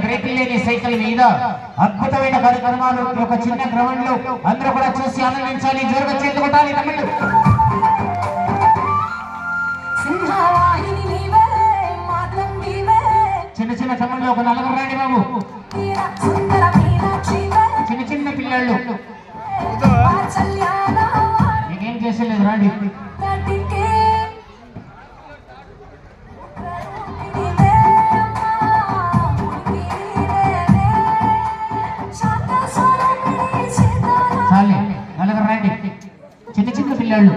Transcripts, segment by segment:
Break లేని cycle మీద అద్భుతమైన కార్యక్రమాలు ఒక చిన్న గ్రౌండ్ లో అందరూ కూడా చూసి ఆనందించాలి. జోరుగా చేతులు కొట్టాలి తమిళ. చిన్న చిన్న తమ్ముళ్ళు ఒక నలుగురు రాండి బాబు. చిన్న చిన్న పిల్లలు మీకేం చేసేలేదు రాండి. నలుగురు రండి చిన్న చిన్న పిల్లలు.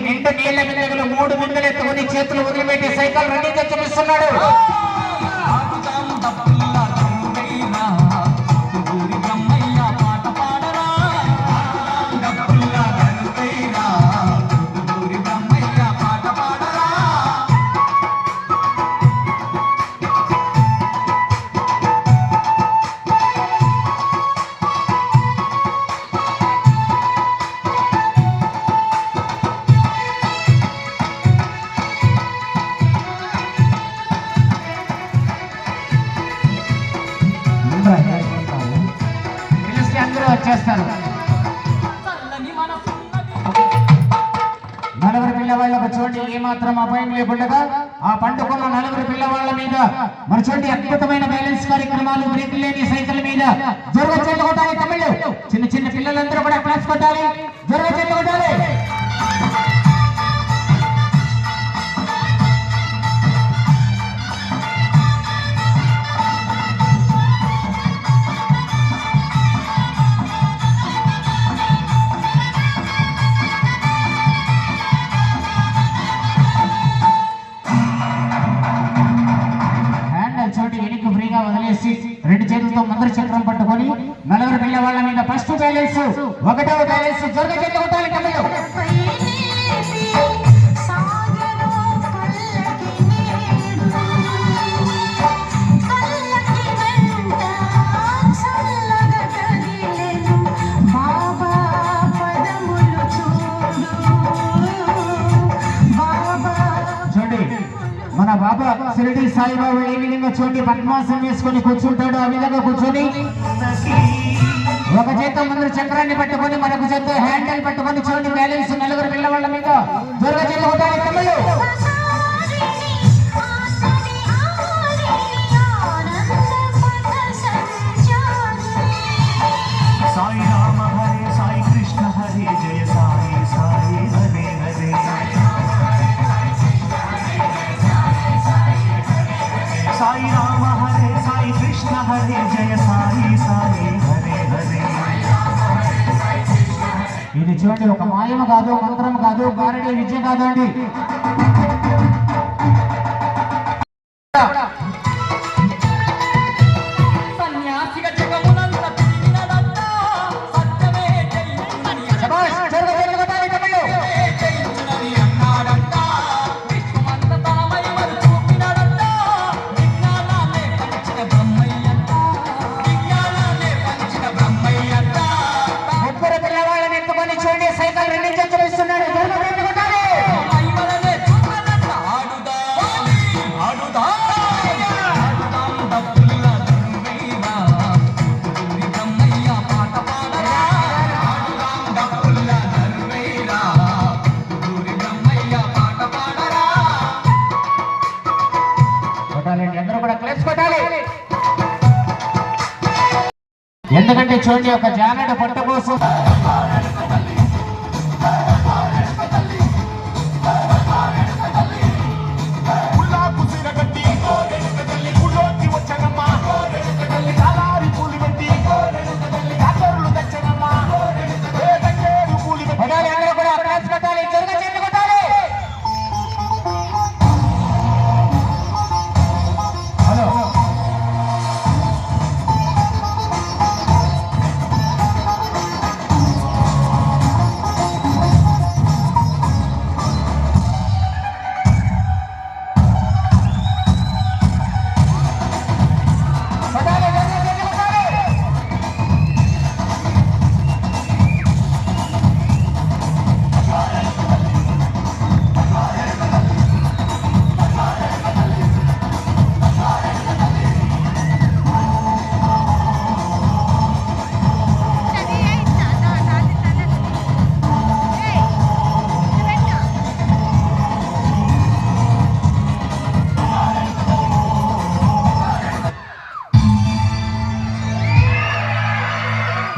నిండు నీళ్ల బిందెలు 3 బిందెలు ఎత్తుకొని చేతులు వదిలిపెట్టి సైకిల్ రన్నింగ్ చూపిస్తున్నాడు. వచ్చేస్తారు. నలుగురు పిల్లవాళ్ళకు చూడండి ఏమాత్రం అపాయం లేకుండా ఆ పండుకున్న నలుగురు పిల్లవాళ్ళ మీద మరి చూడండి అద్భుతమైన బ్యాలెన్స్ కార్యక్రమాలు బ్రేక్ లేని సైకిల్ మీద జోరుగా చేతులు కొట్టాలి తమిళ. చిన్న చిన్న పిల్లలందరూ కూడా క్లాస్ కొట్టాలి. జోరుగా చేతులు కొట్టాలి. వదిలేసి 2 చేతులతో మందర చక్రం పట్టుకొని నలుగురు పిల్లవాళ్ళ మీద ఫస్ట్ బ్యాలెన్స్ 1వ బ్యాలెన్స్ జోరుగా చేతులు కొట్టాలి తమిళ. మన బాబా షిరిడి సాయిబాబా ఏ విధంగా చూడండి పద్మాసనం వేసుకొని కూర్చుంటాడు. ఆ విధంగా కూర్చొని ఒక చేత ముందు చక్రాన్ని పట్టుకొని మరొక చేత హ్యాండిల్ పట్టుకొని చూడండి బ్యాలెన్స్ నలుగురు పిల్లవాళ్ళ మీద జోరుగా చేతులు కొట్టాలి తమిళ. సాయి రామ హరే సాయి కృష్ణ హరే జయ సాయి సాయి హరే హరే. సాయి రామ హరే సాయి కృష్ణ హరే జయ సాయి సాయి హరే హరే. ఇది చూడండి ఒక మాయమ కాదు, మంత్రం కాదు, గారడి విద్య కాదండి. ఎందుకంటే చూడండి ఒక జానడ పట్ట కోసం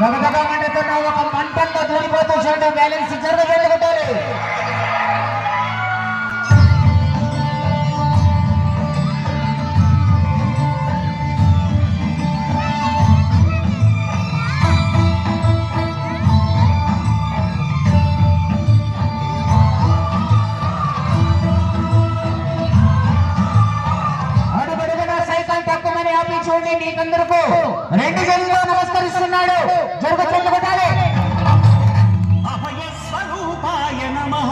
దగదగా మండుతున్న ఒక మంటంతో దూరిపోతూ చూడండి బ్యాలెన్స్ జరగబెట్టుకుంటారు. చూడండి మీకందరకు రెండు జన్లు నమస్కరిస్తున్నాడు. జరుగు చెట్లు కొట్టాలి. అభయ స్వరూపాయ నమః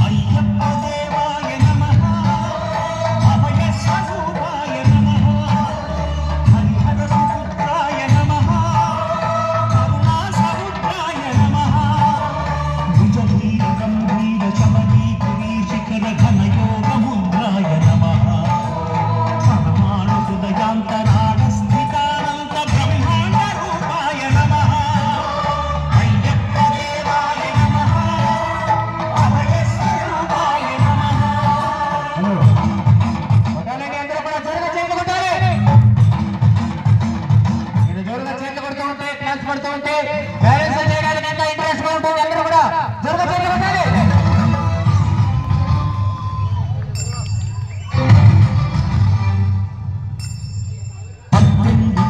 అయ్యప్ప దేవాయ నమః అభయ స్వరూపాయ నమః హరిహర సుపుత్రాయ నమః కరుణా సముద్రాయ నమః భుజధీర గంభీర శబరీ శిఖర ఘన యోగ ముద్రాయ నమః పరమాణు హృదయాంతరాళ స్థితానంత బ్రహ్మాండ రూపాయ నమః అయ్యప్ప దేవాయ నమః అభయ స్వరూపాయ నమః. కొట్టాలండి అందరూ కూడా జోరుగా చేతులు కొట్టాలి. మీరు జోరుగా చేతులు కొడుతూ ఉంటే క్లాస్ పడుతూ ఉంటే బ్యాలెన్స్ చేయడానికి ఎంత ఇంట్రెస్ట్ గా ఉంటుంది. అందరూ కూడా జోరుగా చేతులు కొట్టాలి.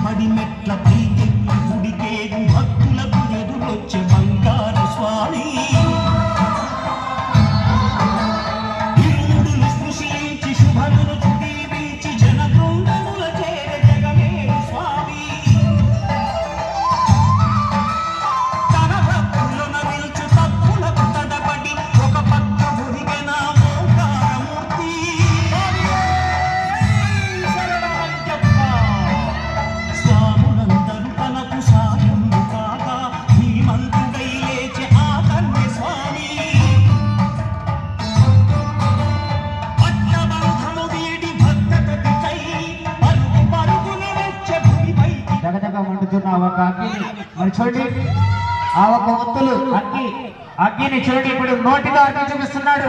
పడి మెట్ల పైకెక్కి గుడికేగు భక్తులకు ఎదురొచ్చే బంగారు స్వామి ఇరుముడులు స్పృశించి శుభమును చుడీవించి జన బృందముల చేర జగమేరు స్వామి తన భక్తులను నిల్చు తప్పులకు తడబడి ఒక పక్క మురిగెన ఓంకారమూర్తి స్వాములందరూ తనకు సాయము కాగా ధీమంతుడై లేచి ఆకర్ణ్య స్వామి పట్టబంధము వీడి భక్తతకై పరుగు పరుగున వచ్చే భూమిపై జగదగా మండుతున్న ఒక అగ్గిని మరి చూడండి. ఆ ఒక ఒత్తులు అగ్గిని చూడండి. ఇప్పుడు నోటిగా అగ్గి చూపిస్తున్నాడు.